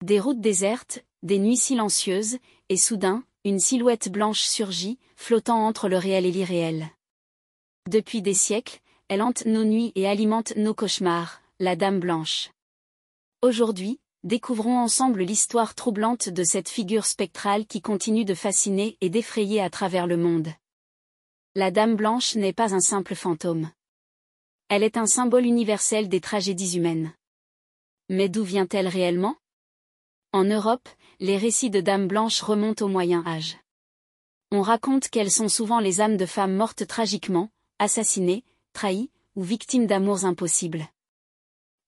Des routes désertes, des nuits silencieuses, et soudain, une silhouette blanche surgit, flottant entre le réel et l'irréel. Depuis des siècles, elle hante nos nuits et alimente nos cauchemars, la Dame Blanche. Aujourd'hui, découvrons ensemble l'histoire troublante de cette figure spectrale qui continue de fasciner et d'effrayer à travers le monde. La Dame Blanche n'est pas un simple fantôme. Elle est un symbole universel des tragédies humaines. Mais d'où vient-elle réellement? En Europe, les récits de Dames Blanches remontent au Moyen Âge. On raconte qu'elles sont souvent les âmes de femmes mortes tragiquement, assassinées, trahies, ou victimes d'amours impossibles.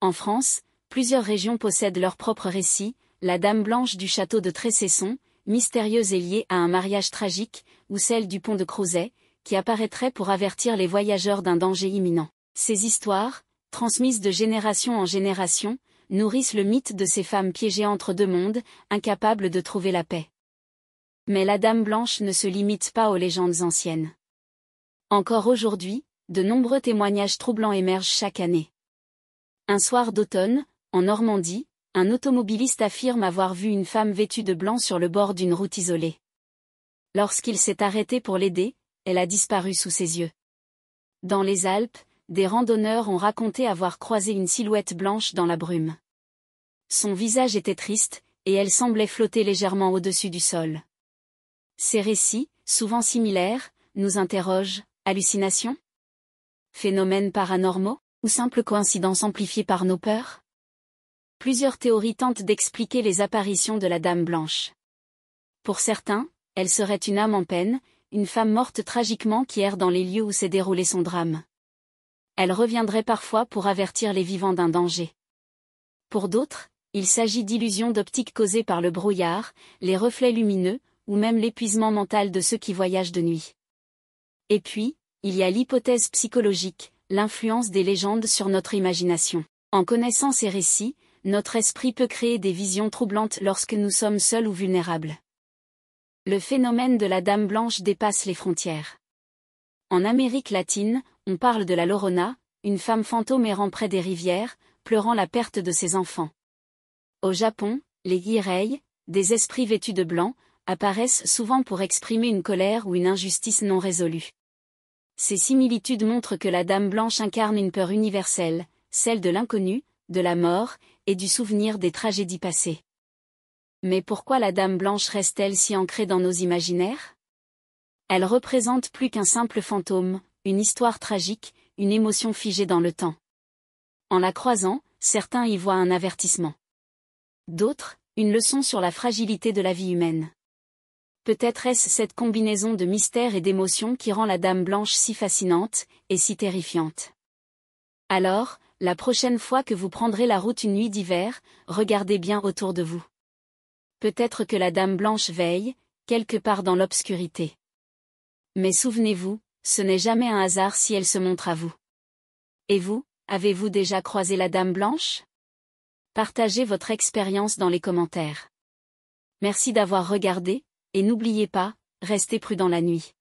En France, plusieurs régions possèdent leur propre récit, la Dame Blanche du château de Trécesson, mystérieuse et liée à un mariage tragique, ou celle du pont de Crozet, qui apparaîtrait pour avertir les voyageurs d'un danger imminent. Ces histoires, transmises de génération en génération, nourrissent le mythe de ces femmes piégées entre deux mondes, incapables de trouver la paix. Mais la Dame Blanche ne se limite pas aux légendes anciennes. Encore aujourd'hui, de nombreux témoignages troublants émergent chaque année. Un soir d'automne, en Normandie, un automobiliste affirme avoir vu une femme vêtue de blanc sur le bord d'une route isolée. Lorsqu'il s'est arrêté pour l'aider, elle a disparu sous ses yeux. Dans les Alpes, des randonneurs ont raconté avoir croisé une silhouette blanche dans la brume. Son visage était triste, et elle semblait flotter légèrement au-dessus du sol. Ces récits, souvent similaires, nous interrogent: hallucinations? Phénomènes paranormaux? Ou simples coïncidences amplifiées par nos peurs? Plusieurs théories tentent d'expliquer les apparitions de la Dame Blanche. Pour certains, elle serait une âme en peine, une femme morte tragiquement qui erre dans les lieux où s'est déroulé son drame. Elle reviendrait parfois pour avertir les vivants d'un danger. Pour d'autres, il s'agit d'illusions d'optique causées par le brouillard, les reflets lumineux, ou même l'épuisement mental de ceux qui voyagent de nuit. Et puis, il y a l'hypothèse psychologique, l'influence des légendes sur notre imagination. En connaissant ces récits, notre esprit peut créer des visions troublantes lorsque nous sommes seuls ou vulnérables. Le phénomène de la Dame Blanche dépasse les frontières. En Amérique latine, on parle de la Llorona, une femme fantôme errant près des rivières, pleurant la perte de ses enfants. Au Japon, les Girei, des esprits vêtus de blanc, apparaissent souvent pour exprimer une colère ou une injustice non résolue. Ces similitudes montrent que la Dame Blanche incarne une peur universelle, celle de l'inconnu, de la mort, et du souvenir des tragédies passées. Mais pourquoi la Dame Blanche reste-t-elle si ancrée dans nos imaginaires? Elle représente plus qu'un simple fantôme, une histoire tragique, une émotion figée dans le temps. En la croisant, certains y voient un avertissement. D'autres, une leçon sur la fragilité de la vie humaine. Peut-être est-ce cette combinaison de mystère et d'émotion qui rend la Dame Blanche si fascinante, et si terrifiante. Alors, la prochaine fois que vous prendrez la route une nuit d'hiver, regardez bien autour de vous. Peut-être que la Dame Blanche veille, quelque part dans l'obscurité. Mais souvenez-vous, ce n'est jamais un hasard si elle se montre à vous. Et vous, avez-vous déjà croisé la Dame Blanche? Partagez votre expérience dans les commentaires. Merci d'avoir regardé, et n'oubliez pas, restez prudent la nuit.